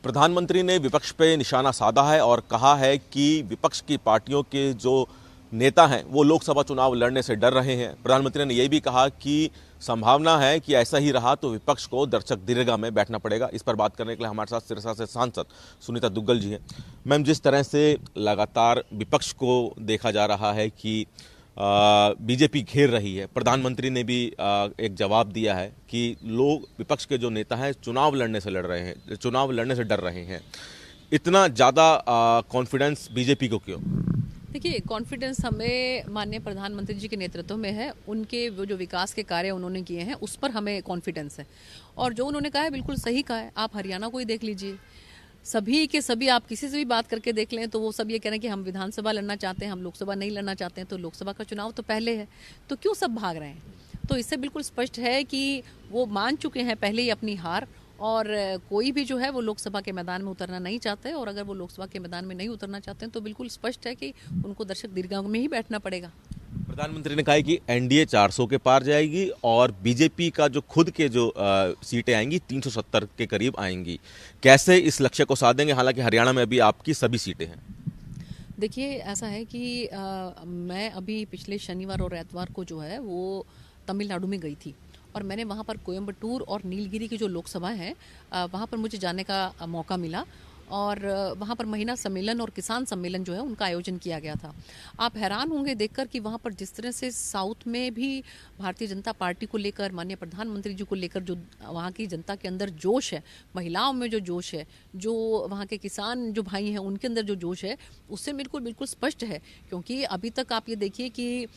प्रधानमंत्री ने विपक्ष पे निशाना साधा है और कहा है कि विपक्ष की पार्टियों के जो नेता हैं वो लोकसभा चुनाव लड़ने से डर रहे हैं। प्रधानमंत्री ने यह भी कहा कि संभावना है कि ऐसा ही रहा तो विपक्ष को दर्शक दीर्घा में बैठना पड़ेगा। इस पर बात करने के लिए हमारे साथ सिरसा से सांसद सुनीता दुग्गल जी हैं। मैम, जिस तरह से लगातार विपक्ष को देखा जा रहा है कि बीजेपी घेर रही है, प्रधानमंत्री ने भी एक जवाब दिया है कि लोग, विपक्ष के जो नेता हैं, चुनाव लड़ने से डर रहे हैं। इतना ज़्यादा कॉन्फिडेंस बीजेपी को क्यों? देखिए, कॉन्फिडेंस हमें माननीय प्रधानमंत्री जी के नेतृत्व में है। उनके वो जो विकास के कार्य उन्होंने किए हैं उस पर हमें कॉन्फिडेंस है। और जो उन्होंने कहा है बिल्कुल सही कहा है। आप हरियाणा को ही देख लीजिए, सभी के सभी आप किसी से भी बात करके देख लें तो वो सब ये कह रहे हैं कि हम विधानसभा लड़ना चाहते हैं, हम लोकसभा नहीं लड़ना चाहते हैं। तो लोकसभा का चुनाव तो पहले है, तो क्यों सब भाग रहे हैं? तो इससे बिल्कुल स्पष्ट है कि वो मान चुके हैं पहले ही अपनी हार, और कोई भी जो है वो लोकसभा के मैदान में उतरना नहीं चाहते। और अगर वो लोकसभा के मैदान में नहीं उतरना चाहते हैं तो बिल्कुल स्पष्ट है कि उनको दर्शक दीर्घा में ही बैठना पड़ेगा। प्रधानमंत्री ने कहा है कि एनडीए 400 के पार जाएगी और बीजेपी का जो खुद के जो सीटें आएंगी 370 के करीब आएंगी। कैसे इस लक्ष्य को साधेंगे, हालांकि हरियाणा में अभी आपकी सभी सीटें हैं? देखिए, ऐसा है कि मैं अभी पिछले शनिवार और एतवार को जो है वो तमिलनाडु में गई थी, और मैंने वहाँ पर कोयम्बटूर और नीलगिरी की जो लोकसभा है वहाँ पर मुझे जाने का मौका मिला। और वहाँ पर महिला सम्मेलन और किसान सम्मेलन जो है उनका आयोजन किया गया था। आप हैरान होंगे देखकर कि वहाँ पर जिस तरह से साउथ में भी भारतीय जनता पार्टी को लेकर, माननीय प्रधानमंत्री जी को लेकर जो वहाँ की जनता के अंदर जोश है, महिलाओं में जो जोश है, जो वहाँ के किसान जो भाई हैं उनके अंदर जो जोश है, उससे बिल्कुल बिल्कुल स्पष्ट है। क्योंकि अभी तक आप ये देखिए कि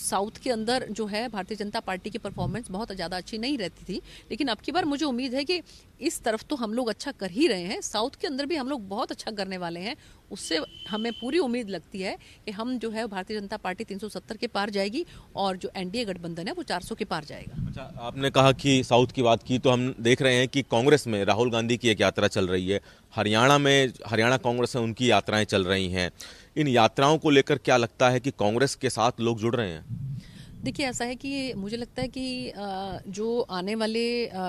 साउथ के अंदर जो है भारतीय जनता पार्टी की परफॉर्मेंस बहुत ज़्यादा अच्छी नहीं रहती थी, लेकिन अब की बार मुझे उम्मीद है कि इस तरफ तो हम लोग अच्छा कर ही रहे हैं, साउथ के अंदर भी हम लोग बहुत अच्छा करने वाले हैं। उससे हमें पूरी उम्मीद लगती है कि हम जो है भारतीय जनता पार्टी 370 के पार जाएगी और जो एनडीए गठबंधन है वो 400 के पार जाएगा। अच्छा, आपने कहा कि साउथ की बात की, तो हम देख रहे हैं कि कांग्रेस में राहुल गांधी की एक यात्रा चल रही है, हरियाणा में हरियाणा कांग्रेस में उनकी यात्राएं चल रही हैं। इन यात्राओं को लेकर क्या लगता है कि कांग्रेस के साथ लोग जुड़ रहे हैं? देखिए, ऐसा है कि मुझे लगता है कि जो आने वाले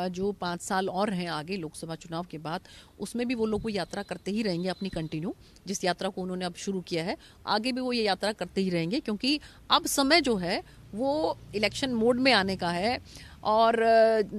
जो 5 साल और हैं आगे लोकसभा चुनाव के बाद, उसमें भी वो लोग वो यात्रा करते ही रहेंगे अपनी कंटिन्यू, जिस यात्रा को उन्होंने अब शुरू किया है आगे भी वो ये यात्रा करते ही रहेंगे। क्योंकि अब समय जो है वो इलेक्शन मोड में आने का है। और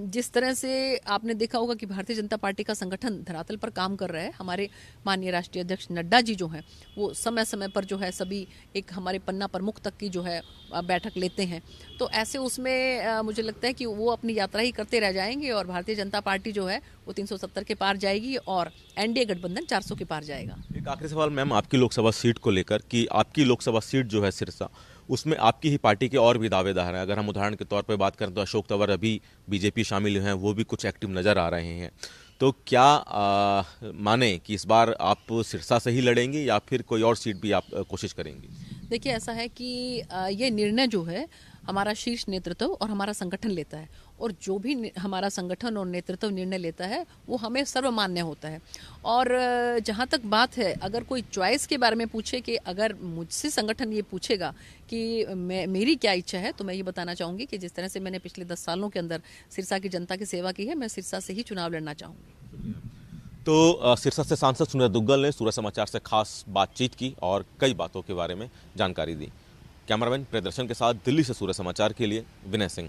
जिस तरह से आपने देखा होगा कि भारतीय जनता पार्टी का संगठन धरातल पर काम कर रहा है, हमारे माननीय राष्ट्रीय अध्यक्ष नड्डा जी जो हैं वो समय समय पर जो है सभी एक हमारे पन्ना प्रमुख तक की जो है बैठक लेते हैं। तो ऐसे उसमें मुझे लगता है कि वो अपनी यात्रा ही करते रह जाएंगे और भारतीय जनता पार्टी जो है वो 370 के पार जाएगी और एनडीए गठबंधन 400 के पार जाएगा। एक आखिरी सवाल मैम, आपकी लोकसभा सीट को लेकर कि आपकी लोकसभा सीट जो है सिरसा, उसमें आपकी ही पार्टी के और भी दावेदार हैं। अगर हम उदाहरण के तौर पर बात करें तो अशोक तंवर अभी बीजेपी शामिल हैं, वो भी कुछ एक्टिव नज़र आ रहे हैं। तो क्या माने कि इस बार आप सिरसा से ही लड़ेंगे या फिर कोई और सीट भी आप कोशिश करेंगी? देखिए, ऐसा है कि ये निर्णय जो है हमारा शीर्ष नेतृत्व और हमारा संगठन लेता है, और जो भी हमारा संगठन और नेतृत्व निर्णय लेता है वो हमें सर्वमान्य होता है। और जहाँ तक बात है, अगर कोई चॉइस के बारे में पूछे कि अगर मुझसे संगठन ये पूछेगा कि मेरी क्या इच्छा है, तो मैं ये बताना चाहूँगी कि जिस तरह से मैंने पिछले 10 सालों के अंदर सिरसा की जनता की सेवा की है, मैं सिरसा से ही चुनाव लड़ना चाहूँगी। तो सिरसा से सांसद सुनीता दुग्गल ने सूर्य समाचार से खास बातचीत की और कई बातों के बारे में जानकारी दी। कैमरामैन प्रियदर्शन के साथ दिल्ली से सूर्य समाचार के लिए विनय सिंह।